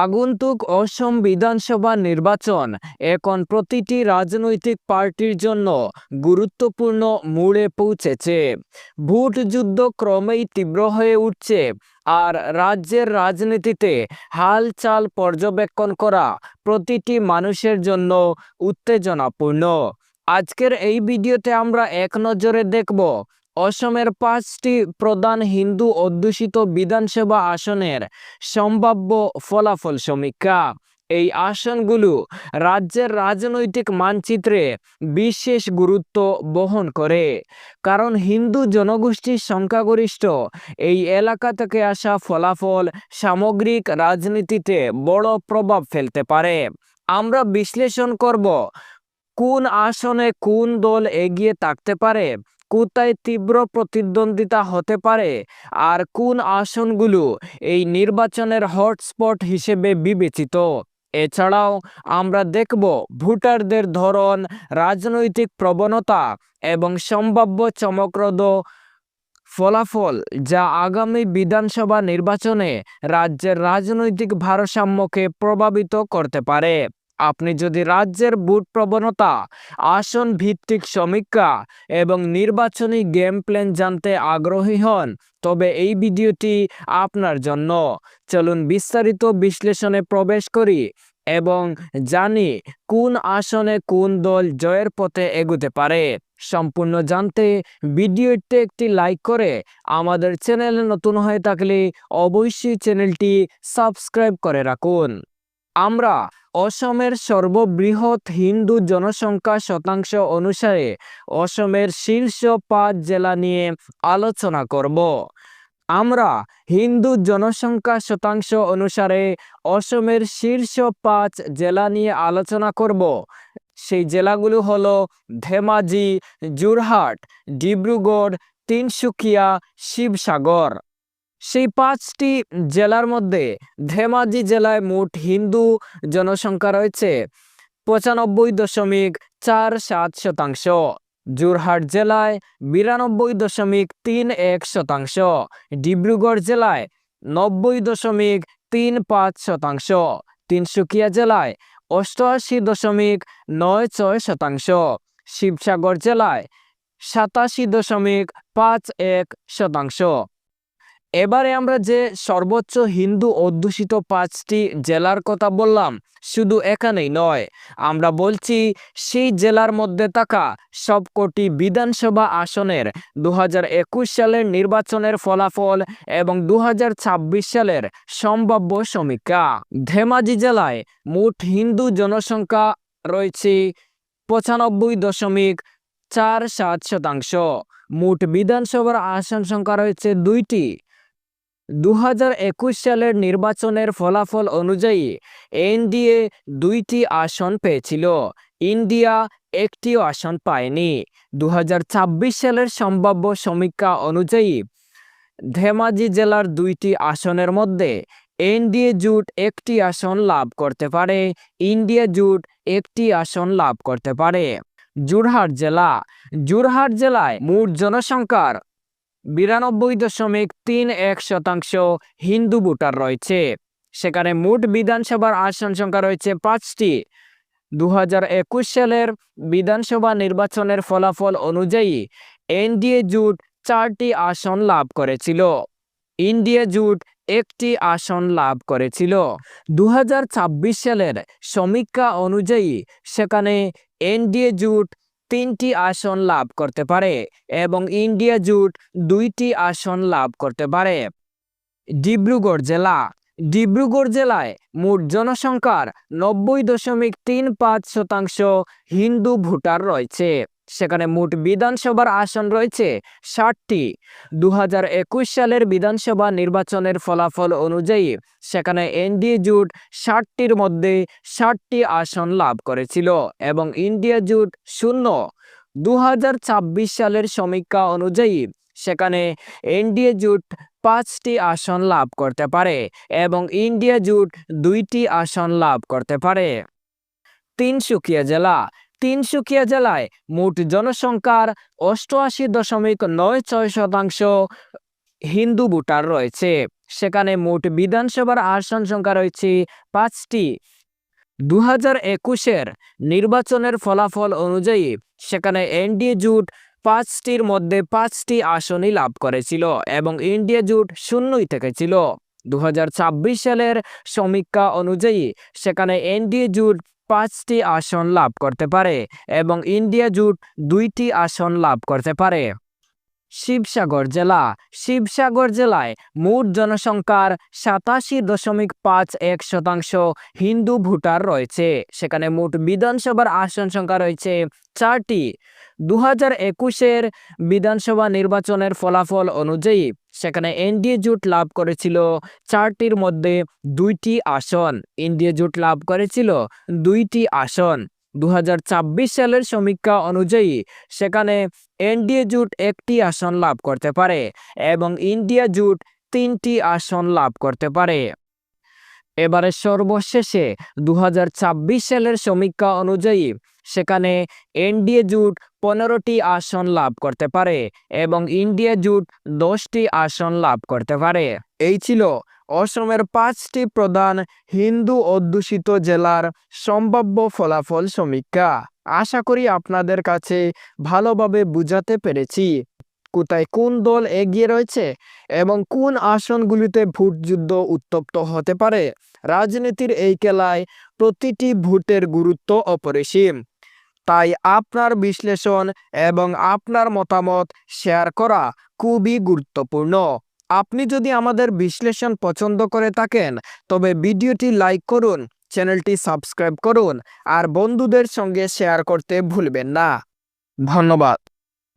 আগন্তুক অসম বিধানসভা নির্বাচন এখন প্রতিটি রাজনৈতিক পার্টির জন্য গুরুত্বপূর্ণ মোড়ে পৌঁছেছে। ভোট যুদ্ধ ক্রমেই তীব্র হয়ে উঠছে, আর রাজ্যের রাজনীতিতে হালচাল পর্যবেক্ষণ করা প্রতিটি মানুষের জন্য উত্তেজনাপূর্ণ। আজকের এই ভিডিওতে আমরা এক নজরে দেখব অসমের 5টি প্রধান হিন্দু অধ্যুষিত বিধানসভা আসনের সম্ভাব্য ফলাফল সমীক্ষা। এই আসনগুলো রাজ্যের রাজনৈতিক মানচিত্রে বিশেষ গুরুত্ব বহন করে, কারণ হিন্দু জনগোষ্ঠীর সংখ্যাগরিষ্ঠ এই এলাকা থেকে আসা ফলাফল সামগ্রিক রাজনীতিতে বড় প্রভাব ফেলতে পারে। আমরা বিশ্লেষণ করব কোন আসনে কোন দল এগিয়ে থাকতে পারে, কোথায় তীব্র প্রতিদ্বন্দ্বিতা হতে পারে, আর কোন আসনগুলো এই নির্বাচনের হটস্পট হিসেবে বিবেচিত। এছাড়াও আমরা দেখব ভোটারদের ধরন, রাজনৈতিক প্রবণতা এবং সম্ভাব্য চমকপ্রদ ফলাফল যা আগামী বিধানসভা নির্বাচনে রাজ্যের রাজনৈতিক ভারসাম্যকে প্রভাবিত করতে পারে। আপনি যদি রাজ্যের ভোট প্রবণতা, আসন ভিত্তিক সমীক্ষা এবং নির্বাচনী গেম প্ল্যান জানতে আগ্রহী হন, তবে এই ভিডিওটি আপনার জন্য। চলুন বিস্তারিত বিশ্লেষণে প্রবেশ করি এবং জানি কোন আসনে কোন দল জয়ের পথে এগোতে পারে। সম্পূর্ণ জানতে ভিডিওতে একটি লাইক করে আমাদের চ্যানেলে নতুন হয়ে থাকলে অবশ্যই চ্যানেলটি সাবস্ক্রাইব করে রাখুন। আমরা অসমের সর্ববৃহৎ হিন্দু জনসংখ্যা শতাংশ অনুসারে অসমের শীর্ষ 5 জেলা নিয়ে আলোচনা করব। আমরা হিন্দু জনসংখ্যা শতাংশ অনুসারে অসমের শীর্ষ 5 জেলা নিয়ে আলোচনা করব। সেই জেলাগুলো হলো ধেমাজি, যোরহাট, ডিব্রুগড়, তিনসুকিয়া, শিবসাগর। সেই 5টি জেলার মধ্যে ধেমাজি জেলায় মোট হিন্দু জনসংখ্যা রয়েছে 95.47%। যোরহাট জেলায় 92.31%। ডিব্রুগড় জেলায় 90.35%। তিনসুকিয়া জেলায় 88.96%। শিবসাগর জেলায় 87.51%। এবারে আমরা যে সর্বোচ্চ হিন্দু অধ্যুষিত 5টি জেলার কথা বললাম, শুধু এখানেই নয়, আমরা বলছি সেই জেলার মধ্যে থাকা সবকটি বিধানসভা আসনের 2021 সালের নির্বাচনের ফলাফল এবং 2026 সালের সম্ভাব্য সমীক্ষা। ধেমাজি জেলায় মোট হিন্দু জনসংখ্যা রয়েছে 95.47%। মোট বিধানসভার আসন সংখ্যা রয়েছে 2টি। 2021 সালের নির্বাচনের ফলাফল অনুযায়ী এনডিএ 2টি আসন পেয়েছিল, ইন্ডিয়া 1টিও আসন পায়নি। 2026 সালের সম্ভাব্য সমীক্ষা অনুযায়ী ধেমাজি জেলার 2টি আসনের মধ্যে এনডিএ জোট 1টি আসন লাভ করতে পারে, ইন্ডিয়া জোট 1টি আসন লাভ করতে পারে। যোরহাট জেলায় মোট জনসংখ্যার 92.31% হিন্দু ভোটার রয়েছে। সেখানে মোট বিধানসভার আসন সংখ্যা রয়েছে 5টি। 2021 সালের বিধানসভা নির্বাচনের ফলাফল অনুযায়ী এনডিএ জোট 4টি আসন লাভ করেছিল, ইন্ডিয়া জোট 1টি আসন লাভ করেছিল। 2026 সালের সমীক্ষা অনুযায়ী সেখানে এনডিএ জোট 3টি আসন লাভ করতে পারে এবং ইন্ডিয়া জোট 2টি আসন লাভ করতে পারে। ডিব্রুগড় জেলায় মোট জনসংখ্যার 90.35% হিন্দু ভোটার রয়েছে। সেখানে মোট বিধানসভার আসন রয়েছে 60টি। 2021 সালের বিধানসভা নির্বাচনের ফলাফল অনুযায়ী সেখানে এনডিএ জোট 60টির মধ্যে 60টি আসন লাভ করেছিল এবং ইন্ডিয়া জোট 0। 2026 সালের সমীক্ষা অনুযায়ী সেখানে এনডিএ জোট 5টি আসন লাভ করতে পারে এবং ইন্ডিয়া জোট 2টি আসন লাভ করতে পারে। তিনসুকিয়া জেলায় মোট জনসংখ্যার 88.96% হিন্দু ভোটার রয়েছে। সেখানে মোট বিধানসভার আসন সংখ্যা রয়েছে 5টি। 2021-এর নির্বাচনের ফলাফল অনুযায়ী সেখানে এনডিএ জোট 5টির মধ্যে 5টি আসনই লাভ করেছিল এবং ইন্ডিয়া জোট শূন্যই থেকেছিল। 2026 সালের সমীক্ষা অনুযায়ী সেখানে এনডিএ জোট 5টি আসন লাভ করতে পারে এবং ইন্ডিয়া জোট 2টি আসন লাভ করতে পারে। শিবসাগর জেলায় মোট জনসংখ্যার 87.51% হিন্দু ভোটার রয়েছে। সেখানে মোট বিধানসভার আসন সংখ্যা রয়েছে 4টি। 2021-এর বিধানসভা নির্বাচনের ফলাফল অনুযায়ী সেখানে এনডিএ জোট লাভ করেছিল 4টির মধ্যে 2টি আসন, ইন্ডিয়া জোট লাভ করেছিল 2টি আসন। 2026 সালের সমীক্ষা অনুযায়ী সেখানে এনডিএ জোট 1টি আসন লাভ করতে পারে এবং ইন্ডিয়া জোট 3টি আসন লাভ করতে পারে। এবারে সর্বশেষে 2026 সালের সমীক্ষা অনুযায়ী সেখানে এনডিএ জোট 15টি আসন লাভ করতে পারে এবং ইন্ডিয়া জোট 10টি আসন লাভ করতে পারে। এই ছিল অসমের 5টি প্রধান হিন্দু অধ্যুষিত জেলার সম্ভাব্য ফলাফল সমীক্ষা। আশা করি আপনাদের কাছে ভালোভাবে বুঝাতে পেরেছি কোথায় কোন দল এগিয়ে রয়েছে এবং কোন আসনগুলিতে ভোট যুদ্ধ উত্তপ্ত হতে পারে। রাজনীতির এই খেলায় প্রতিটি ভোটের গুরুত্ব অপরিসীম, তাই আপনার বিশ্লেষণ এবং আপনার মতামত শেয়ার করা খুবই গুরুত্বপূর্ণ। আপনি যদি আমাদের বিশ্লেষণ পছন্দ করে থাকেন তবে ভিডিওটি লাইক করুন, চ্যানেলটি সাবস্ক্রাইব করুন আর বন্ধুদের সঙ্গে শেয়ার করতে ভুলবেন না। ধন্যবাদ।